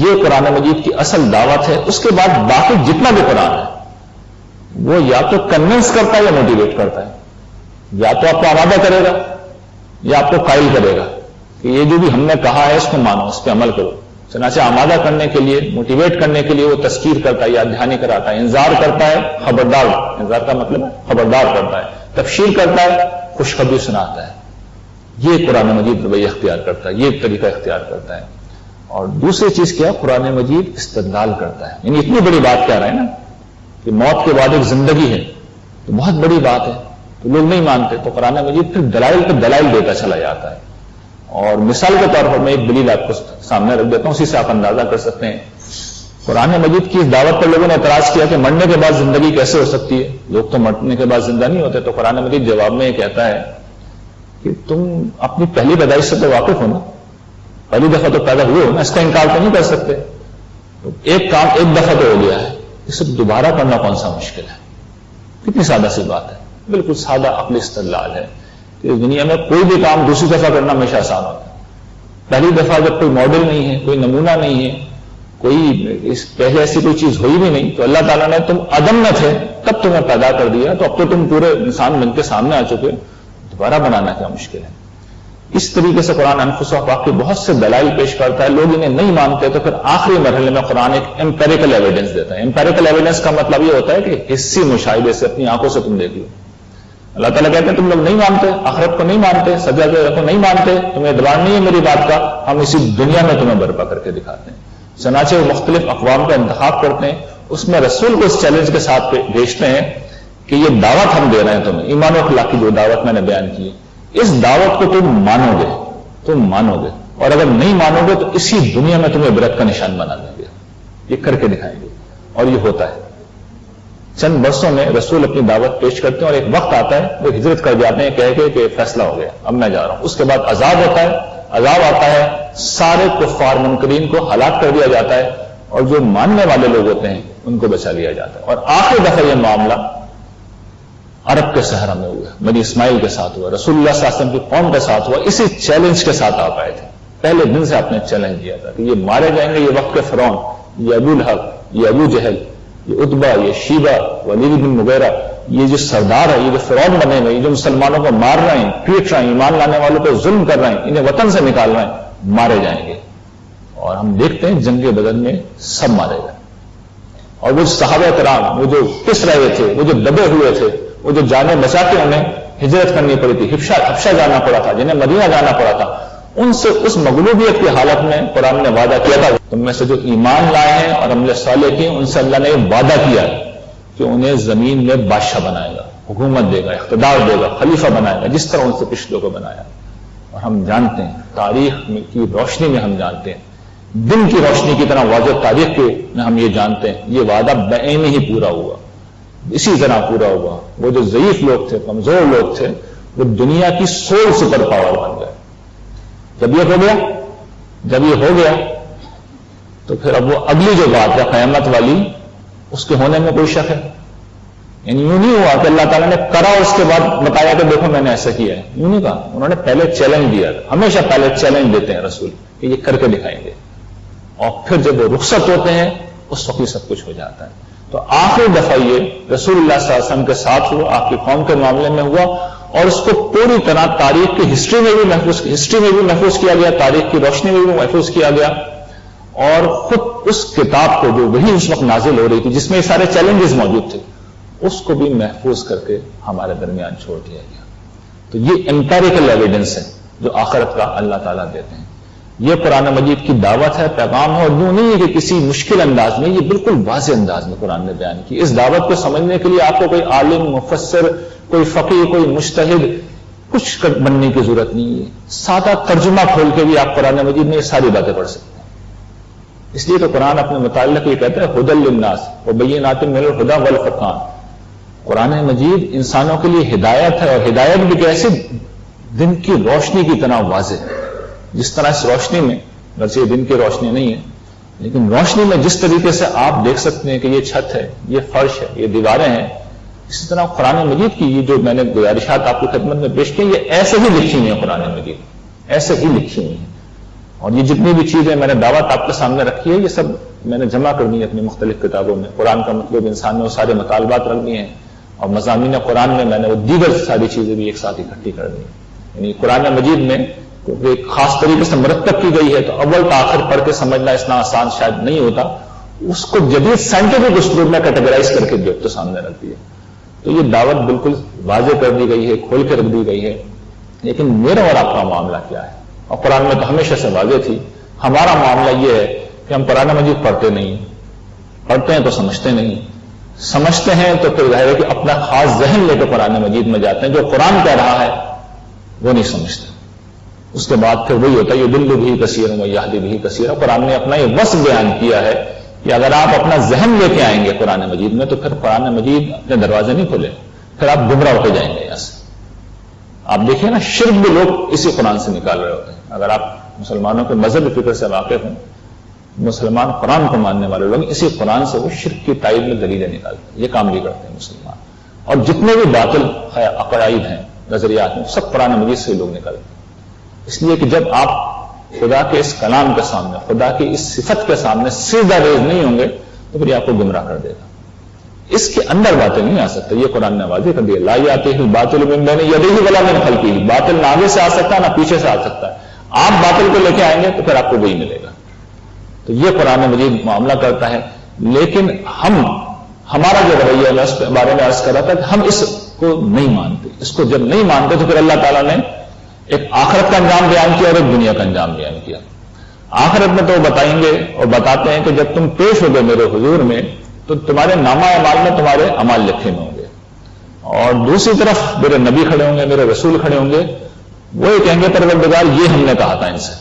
یہ قرآن مجید کی اصل دعوت ہے. اس کے بعد باقی جتنا بھی قرآن ہے وہ یا تو کنونس کرتا ہے یا موٹیویٹ کرتا ہے. یا تو آپ کو آمادہ کرے گا یا آپ کو قائل کرے گا کہ یہ جو بھی ہم نے کہا ہے اس کو مانو, اس پہ عمل کرو. چنانچہ آمادہ کرنے کے لیے, موٹیویٹ کرنے کے لیے وہ تذکیر کرتا ہے, یاد دہانی کراتا ہے, انذار کرتا ہے, خبردار, انذار کا مطلب ہے خبردار کرتا ہے, تبشیر کرتا ہے, خوشخبری سناتا ہے. یہ قرآن مجید رویہ اختیار کرتا ہے, یہ طریقہ اختیار کرتا ہے. اور دوسری چیز کیا, قرآن مجید استدلال کرتا ہے. یعنی اتنی بڑی بات کہہ رہا ہے نا کہ موت کے بعد ایک زندگی ہے, تو بہت بڑی بات ہے, تو لوگ نہیں مانتے, تو قرآن مجید پھر دلائل پہ دلائل دیتا چلا جاتا ہے. اور مثال کے طور پر میں ایک دلیل آپ کو سامنے رکھ دیتا ہوں, اسی سے آپ اندازہ کر سکتے ہیں. قرآن مجید کی اس دعوت پر لوگوں نے اعتراض کیا کہ مرنے کے بعد زندگی کیسے ہو سکتی ہے, لوگ تو مرنے کے بعد زندہ نہیں ہوتے. تو قرآن مجید جواب میں یہ کہتا ہے کہ تم اپنی پہلی پیدائش سے تو واقف ہو نا, پہلی دفعہ تو پیدا ہوئے ہو نا, اس کا انکار تو نہیں کر سکتے. تو ایک کام ایک دفعہ تو ہو گیا ہے, اسے دوبارہ کرنا کون سا مشکل ہے. کتنی سادہ سی بات ہے, بالکل سادہ عقلی استدلال ہے کہ اس دنیا میں کوئی بھی کام دوسری دفعہ کرنا ہمیشہ آسان ہوتا ہے. پہلی دفعہ جب کوئی ماڈل نہیں ہے, کوئی نمونہ نہیں ہے, کوئی پہلے ایسی کوئی چیز ہوئی بھی نہیں, تو اللہ تعالیٰ نے تم عدم میں تھے تب تمہیں پیدا کر دیا, تو اب تو تم پورے انسان بن کے سامنے آ چکے, دوبارہ بنانا کیا مشکل ہے. اس طریقے سے قرآن انفس و افاق کے بہت سے دلائل پیش کرتا ہے. لوگ انہیں نہیں مانتے تو پھر آخری مرحلے میں قرآن ایک امپیریکل ایویڈنس دیتا ہے. امپیریکل ایویڈنس کا مطلب یہ ہوتا ہے کہ حسی مشاہدے سے, اپنی آنکھوں سے تم دیکھ لو. اللہ تعالیٰ کہتے ہیں تم لوگ نہیں مانتے, آخرت کو نہیں مانتے, سجا کو نہیں مانتے, تمہیں اعتبار نہیں ہے میری بات کا, ہم اسی دنیا میں تمہیں برپا کر کے دکھاتے ہیں. چنانچہ وہ مختلف اقوام کا انتخاب کرتے ہیں, اس میں رسول کو اس چیلنج کے ساتھ بھیجتے ہیں کہ یہ دعوت ہم دے رہے ہیں تمہیں, ایمان و اخلاق کی جو دعوت میں نے بیان کی, اس دعوت کو تم مانو گے, تم مانو گے, اور اگر نہیں مانو گے تو اسی دنیا میں تمہیں عبرت کا نشان بنا دیں گے, یہ کر کے دکھائیں گے. اور یہ ہوتا ہے. چند برسوں میں رسول اپنی دعوت پیش کرتے ہیں اور ایک وقت آتا ہے وہ ہجرت کر جاتے ہیں کہہ کے کہ فیصلہ ہو گیا اب میں جا رہا ہوں. اس کے بعد عذاب ہوتا ہے, عذاب آتا ہے, سارے کفار منکرین کو ہلاک کر دیا جاتا ہے اور جو ماننے والے لوگ ہوتے ہیں ان کو بچا لیا جاتا ہے. اور آخری دفعہ یہ معاملہ عرب کے صحرا میں ہوا, بنی اسماعیل کے ساتھ ہوا, رسول اللہ صلی اللہ علیہ وسلم کی قوم کے ساتھ ہوا. اسی چیلنج کے ساتھ آپ آئے تھے, پہلے دن سے آپ نے چیلنج دیا تھا کہ یہ مارے جائیں گے, یہ وقت کے فرعون, یہ ابو لہب, یہ ابو جہل, یہ عتبہ, یہ شیبہ, ولید بن مغیرہ, یہ جو سردار ہے, یہ جو فرعون بنے ہوئے, یہ جو مسلمانوں کو مار رہے ہیں, پیٹ رہے ہیں, ایمان لانے والوں کو ظلم کر رہے ہیں, انہیں وطن سے نکال رہے ہیں, مارے جائیں گے. اور ہم دیکھتے ہیں جنگ بدر میں سب مارے گئے. اور وہ صحابہ کرام, وہ جو پس رہے تھے, وہ جو دبے ہوئے تھے, وہ جو جانیں بچا کے انہیں ہجرت کرنی پڑی تھی, حبشہ جانا پڑا تھا, جنہیں مدینہ جانا پڑا تھا, ان سے اس مغلوبیت کی حالت میں قرآن نے وعدہ کیا تھا تم میں سے جو ایمان لائے ہیں اور عمل صالح کیے ان سے اللہ نے یہ وعدہ کیا کہ انہیں زمین میں بادشاہ بنائے گا, حکومت دے گا, اقتدار دے گا, خلیفہ بنائے گا, جس طرح ان سے پچھلوں کو بنایا. اور ہم جانتے ہیں تاریخ کی روشنی میں ہم جانتے ہیں, دن کی روشنی کی طرح واضح تاریخ کے میں ہم یہ جانتے ہیں یہ وعدہ بعین ہی پورا ہوا, اسی طرح پورا ہوا. وہ جو ضعیف لوگ تھے, کمزور لوگ تھے, وہ دنیا کی سول سپر پاور بن گئے. جب یہ ہو گیا تو پھر اب وہ اگلی جو بات ہے قیامت والی, اس کے ہونے میں کوئی شک ہے؟ یعنی یوں نہیں ہوا کہ اللہ تعالیٰ نے کرا اور اس کے بعد بتایا کہ دیکھو میں نے ایسا کیا ہے, یوں نہیں کہا. انہوں نے پہلے چیلنج دیا, ہمیشہ پہلے چیلنج دیتے ہیں رسول کہ یہ کر کے دکھائیں گے, اور پھر جب وہ رخصت ہوتے ہیں اس وقت سب کچھ ہو جاتا ہے. تو آخری دفعہ یہ رسول اللہ صلی اللہ علیہ وسلم کے ساتھ ہوا, آپ کی قوم کے معاملے میں ہوا, اور اس کو پوری طرح تاریخ کی ہسٹری میں بھی محفوظ کیا گیا, تاریخ کی روشنی میں بھی محفوظ کیا گیا. اور خود اس کتاب کو جو وہی اس وقت نازل ہو رہی تھی جس میں یہ سارے چیلنجز موجود تھے, اس کو بھی محفوظ کر کے ہمارے درمیان چھوڑ دیا گیا. تو یہ امپیریکل ایویڈنس ہے جو آخرت کا اللہ تعالیٰ دیتے ہیں. یہ قرآن مجید کی دعوت ہے, پیغام ہے, اور یوں نہیں ہے کہ کسی مشکل انداز میں, یہ بالکل واضح انداز میں قرآن نے بیان کی. اس دعوت کو سمجھنے کے لیے آپ کو کوئی عالم, مفسر, کوئی فقیہ, کوئی مجتہد کچھ بننے کی ضرورت نہیں ہے. سادہ ترجمہ کھول کے بھی آپ قرآن مجید میں یہ ساری باتیں پڑھ سکتے ہیں. اس لیے تو قرآن اپنے متعلق یہ کہتا ہے ھدی للناس وبینات من الھدی والفرقان. قرآن مجید انسانوں کے لیے ہدایت ہے, اور ہدایت بھی کیسے, دن کی روشنی کی طرح واضح ہے. جس طرح اس روشنی میں, اگرچہ یہ دن کی روشنی نہیں ہے, لیکن روشنی میں جس طریقے سے آپ دیکھ سکتے ہیں کہ یہ چھت ہے, یہ فرش ہے, یہ دیواریں ہیں, اسی طرح قرآن مجید کی یہ جو میں نے گزارشات آپ کی خدمت میں پیش کی, یہ ایسے ہی لکھی ہوئی ہیں. قرآن مجید ایسے ہی لکھی ہوئی ہیں. اور یہ جتنی بھی چیزیں میں نے دعوت آپ کے سامنے رکھی ہے, یہ سب میں نے جمع کر دی ہے اپنی مختلف کتابوں میں. قرآن کا مطلب انسان نے وہ سارے مطالبات رکھ دیے ہیں, اور مضامین قرآن میں نے وہ دیگر ساری چیزیں بھی ایک ساتھ اکٹھی کر دی. یعنی قرآن مجید میں ایک خاص طریقے سے مرتب کی گئی ہے, تو اول تا آخر پڑھ کے سمجھنا اتنا آسان شاید نہیں ہوتا. اس کو جدید سائنٹیفک اسلوب میں کیٹیگرائز کر کے جو تو سامنے رکھ دی ہے. تو یہ دعوت بالکل واضح کر دی گئی ہے, کھول کے رکھ دی گئی ہے. لیکن میرا اور آپ کا معاملہ کیا ہے؟ اور قرآن میں تو ہمیشہ سے واضح تھی. ہمارا معاملہ یہ ہے کہ ہم قرآن مجید پڑھتے نہیں, پڑھتے ہیں تو سمجھتے نہیں, سمجھتے ہیں تو پھر ظاہر ہے کہ اپنا خاص ذہن لے کے قرآن مجید میں جاتے ہیں. جو قرآن کہہ رہا ہے وہ نہیں سمجھتے. اس کے بعد پھر وہی ہوتا ہے, یہ دل بھی کثیر و یہدی بھی کثیر. قرآن نے اپنا یہ وصف بیان کیا ہے کہ اگر آپ اپنا ذہن لے کے آئیں گے قرآن مجید میں, تو پھر قرآن مجید اپنے دروازے نہیں کھولے, پھر آپ گمراہ ہوتے جائیں گے. یہاں سے آپ دیکھیں نا, شرک بھی لوگ اسی قرآن سے نکال رہے ہوتے ہیں. اگر آپ مسلمانوں کے مذہبی فکر سے واقف ہیں, مسلمان قرآن کو ماننے والے لوگ اسی قرآن سے وہ شرک کی تائید میں دلیلیں نکالتے ہیں. یہ کام بھی کرتے ہیں مسلمان. اور جتنے بھی باطل عقائد ہیں, نظریات ہیں, سب قرآن مجید سے لوگ نکالتے ہیں. اس لیے کہ جب آپ خدا کے اس کلام کے سامنے, خدا کی اس صفت کے سامنے سیدھا ریز نہیں ہوں گے, تو پھر یہ آپ کو گمراہ کر دے گا. اس کے اندر باتیں نہیں آ سکتی. یہ قرآن نے واضح کر دیا, لا یاتیہ الباطل من بین یدیہ ولا من خلفہ. باطل نہ آگے سے آ سکتا ہے نہ پیچھے سے آ سکتا ہے. آپ باطل کو لے کے آئیں گے تو پھر آپ کو وہی ملے گا. تو یہ قرآن مجید معاملہ کرتا ہے. لیکن ہمارا جو رویہ ہے اس کے بارے میں عرض کر رہا تھا کہ ہم اس کو نہیں مانتے. اس کو جب نہیں مانتے تو پھر اللہ تعالیٰ نے ایک آخرت کا انجام بیان کیا اور ایک دنیا کا انجام بیان کیا. آخرت میں تو بتائیں گے اور بتاتے ہیں کہ جب تم پیش ہو گے میرے حضور میں, تو تمہارے نامہ اعمال میں تمہارے اعمال لکھے میں ہوں گے. اور دوسری طرف میرے نبی کھڑے ہوں گے, میرے رسول کھڑے ہوں گے, وہ یہ کہیں گے پروردگار یہ ہم نے کہا تھا ان سے.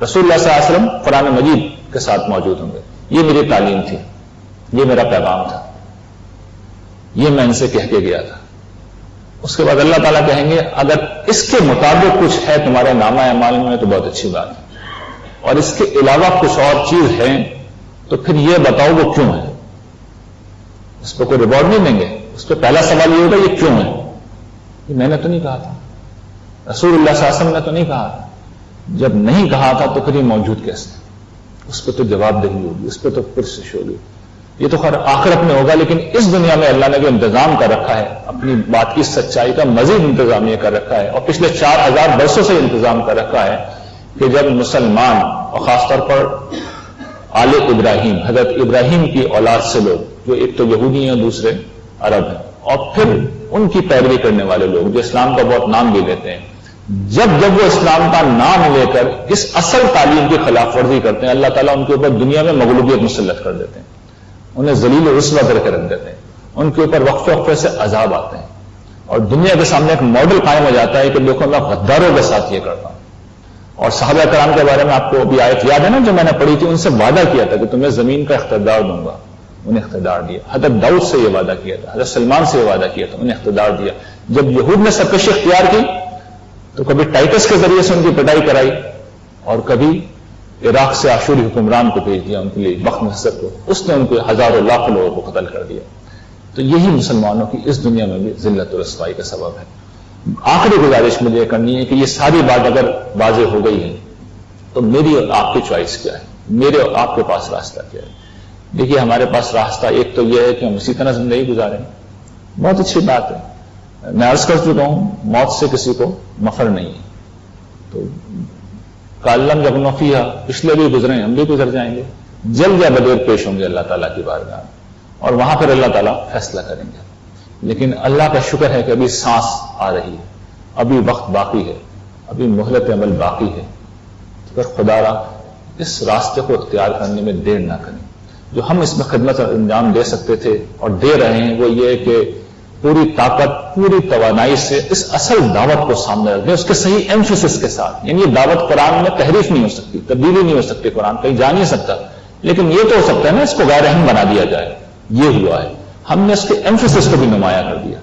رسول اللہ صلی اللہ علیہ وسلم قرآن مجید کے ساتھ موجود ہوں گے. یہ میری تعلیم تھی, یہ میرا پیغام تھا. یہ میں ان سے کہہ کے گیا تھا. اس کے بعد اللہ تعالیٰ کہیں گے اگر اس کے مطابق کچھ ہے تمہارے نامہ اعمال میں تو بہت اچھی بات ہے, اور اس کے علاوہ کچھ اور چیز ہے تو پھر یہ بتاؤ وہ کیوں ہے. اس پہ کوئی ریوارڈ نہیں دیں گے. اس پہ پہلا سوال یہ ہوگا یہ کیوں ہے. یہ میں نے تو نہیں کہا تھا, رسول اللہ صلی اللہ علیہ وسلم نے تو نہیں کہا تھا. جب نہیں کہا تھا تو پھر یہ موجود کیسے؟ اس پہ تو جواب دہی ہوگی, اس پہ تو پرسش ہوگی. یہ تو خیر آخرت میں ہوگا, لیکن اس دنیا میں اللہ نے جو انتظام کر رکھا ہے اپنی بات کی سچائی کا مزید انتظام یہ کر رکھا ہے, اور پچھلے 4000 برسوں سے انتظام کر رکھا ہے کہ جب مسلمان اور خاص طور پر آل ابراہیم حضرت ابراہیم کی اولاد سے لوگ جو ایک تو یہودی ہیں دوسرے عرب ہیں, اور پھر ان کی پیروی کرنے والے لوگ جو اسلام کا بہت نام بھی لیتے ہیں, جب وہ اسلام کا نام لے کر اس اصل تعلیم کی خلاف ورزی کرتے ہیں, اللہ تعالیٰ ان کے اوپر دنیا میں مغلوبیت مسلط کر دیتے ہیں, انہیں ذلیل و رسوا کر کے رکھ دیتے ہیں, ان کے اوپر وقفے وقفے سے عذاب آتے ہیں, اور دنیا کے سامنے ایک ماڈل قائم ہو جاتا ہے کہ دیکھو میں غداروں کے ساتھ یہ کرتا ہوں. اور صحابہ کرام کے بارے میں آپ کو بھی آیت یاد ہے نا جو میں نے پڑھی تھی, ان سے وعدہ کیا تھا کہ تمہیں زمین کا اقتدار دوں گا, انہیں اقتدار دیا. حضرت داؤد سے یہ وعدہ کیا تھا, حضرت سلمان سے یہ وعدہ کیا تھا, انہیں اقتدار دیا. جب یہود نے سرکشی اختیار کی تو کبھی ٹائٹس کے ذریعے سے ان کی پٹائی کرائی, اور کبھی عراق سے آشوری حکمران کو بھیج دیا ان کے لیے بخت نصر کو, اس نے ان کے ہزاروں لاکھوں لوگوں کو قتل کر دیا. تو یہی مسلمانوں کی اس دنیا میں بھی ذلت و رسوائی کا سبب ہے. آخری گزارش مجھے کرنی ہے کہ یہ ساری بات اگر واضح ہو گئی ہے تو میری اور آپ کی چوائس کیا ہے, میرے اور آپ کے پاس راستہ کیا ہے. دیکھیے ہمارے پاس راستہ ایک تو یہ ہے کہ ہم اسی طرح زندگی گزاریں, بہت اچھی بات ہے. میں عرض کر چکا ہوں موت سے کسی کو مفر نہیں ہے, تو کالم جب نفیہ پچھلے بھی گزرے ہم بھی گزر جائیں گے, جلد یا بدیر پیش ہوں گے اللہ تعالیٰ کی بارگاہ میں, اور وہاں پر اللہ تعالیٰ فیصلہ کریں گے. لیکن اللہ کا شکر ہے کہ ابھی سانس آ رہی ہے, ابھی وقت باقی ہے, ابھی مہلت عمل باقی ہے. اگر خدا را اس راستے کو اختیار کرنے میں دیر نہ کریں. جو ہم اس میں خدمت انجام دے سکتے تھے اور دے رہے ہیں وہ یہ کہ پوری طاقت پوری توانائی سے اس اصل دعوت کو سامنے رکھ دیں, اس کے صحیح ایمفیسس کے ساتھ. یعنی یہ دعوت قرآن میں تحریف نہیں ہو سکتی, تبدیلی نہیں ہو سکتی, قرآن کہیں جا نہیں سکتا, لیکن یہ تو ہو سکتا ہے نا اس کو غیر اہم بنا دیا جائے. یہ ہوا ہے, ہم نے اس کے ایمفیسس کو بھی نمایاں کر دیا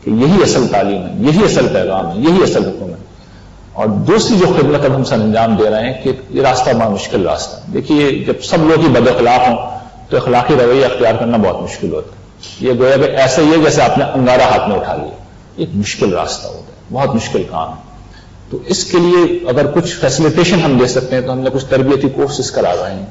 کہ یہی اصل تعلیم ہے, یہی اصل پیغام ہے, یہی اصل حکم ہے. اور دوسری جو خدمت اب ہم سر انجام دے رہے ہیں کہ یہ راستہ بڑا مشکل راستہ. دیکھیے جب سب لوگ ہی بد اخلاق ہوں تو اخلاقی رویہ اختیار کرنا بہت مشکل ہوتا ہے. یہ گویا کہ ایسا ہی ہے جیسے آپ نے انگارہ ہاتھ میں اٹھا لیا, ایک مشکل راستہ ہوتا ہے, بہت مشکل کام ہے. تو اس کے لیے اگر کچھ فیسلیٹیشن ہم دے سکتے ہیں تو ہم نے کچھ تربیتی کورسز کرا رہے ہیں,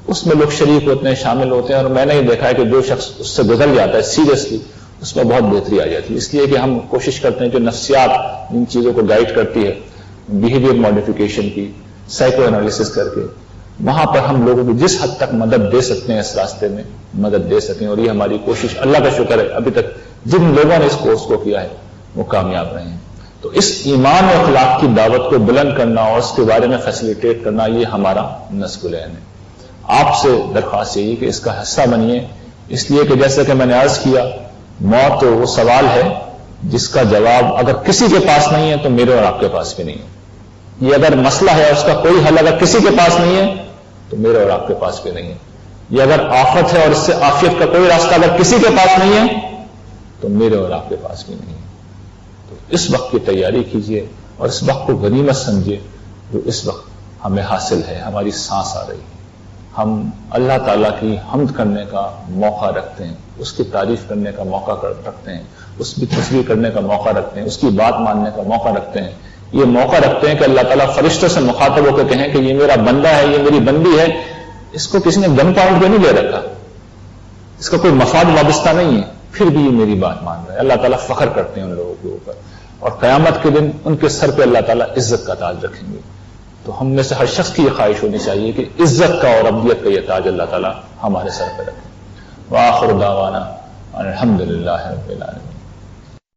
اس میں لوگ شریک ہوتے ہیں, شامل ہوتے ہیں, اور میں نے یہ دیکھا ہے کہ جو شخص اس سے گزر جاتا ہے سیریسلی اس میں بہت بہتری آ جاتی ہے. اس لیے کہ ہم کوشش کرتے ہیں جو نفسیات ان چیزوں کو گائیڈ کرتی ہے, بیہیویئر ماڈیفیکیشن کی, سائیکو انالیسس کر کے وہاں پر ہم لوگوں کو جس حد تک مدد دے سکتے ہیں اس راستے میں مدد دے سکیں. اور یہ ہماری کوشش, اللہ کا شکر ہے ابھی تک جن لوگوں نے اس کورس کو کیا ہے وہ کامیاب رہے ہیں. تو اس ایمان و اخلاق کی دعوت کو بلند کرنا اور اس کے بارے میں فیسیلیٹیٹ کرنا یہ ہمارا نصب العین ہے. آپ سے درخواست یہی کہ اس کا حصہ بنیے, اس لیے کہ جیسے کہ میں نے عرض کیا موت وہ سوال ہے جس کا جواب اگر کسی کے پاس نہیں ہے تو میرے اور آپ کے پاس بھی نہیں ہے. یہ اگر مسئلہ ہے اس کا کوئی حل اگر کسی کے پاس نہیں ہے تو میرے اور آپ کے پاس بھی نہیں ہے. یہ اگر آفت ہے اور اس سے عافیت کا کوئی راستہ اگر کسی کے پاس نہیں ہے تو میرے اور آپ کے پاس بھی نہیں ہے. تو اس وقت کی تیاری کیجیے اور اس وقت کو غنیمت سمجھیے جو اس وقت ہمیں حاصل ہے. ہماری سانس آ رہی ہے, ہم اللہ تعالیٰ کی حمد کرنے کا موقع رکھتے ہیں, اس کی تعریف کرنے کا موقع رکھتے ہیں, اس کی تصویر کرنے کا موقع رکھتے ہیں, اس کی بات ماننے کا موقع رکھتے ہیں. یہ موقع رکھتے ہیں کہ اللہ تعالیٰ فرشتوں سے مخاطب ہو کے کہیں کہ یہ میرا بندہ ہے, یہ میری بندی ہے, اس کو کسی نے گن پوائنٹ پہ نہیں لے رکھا, اس کا کوئی مفاد وابستہ نہیں ہے, پھر بھی یہ میری بات مان رہا ہے. اللہ تعالیٰ فخر کرتے ہیں ان لوگوں کے اوپر, اور قیامت کے دن ان کے سر پہ اللہ تعالیٰ عزت کا تاج رکھیں گے. تو ہم میں سے ہر شخص کی یہ خواہش ہونی چاہیے کہ عزت کا اور ابدیت کا یہ تاج اللہ تعالیٰ ہمارے سر پہ رکھے. وآخر دعوانا الحمدللہ رب العالمین.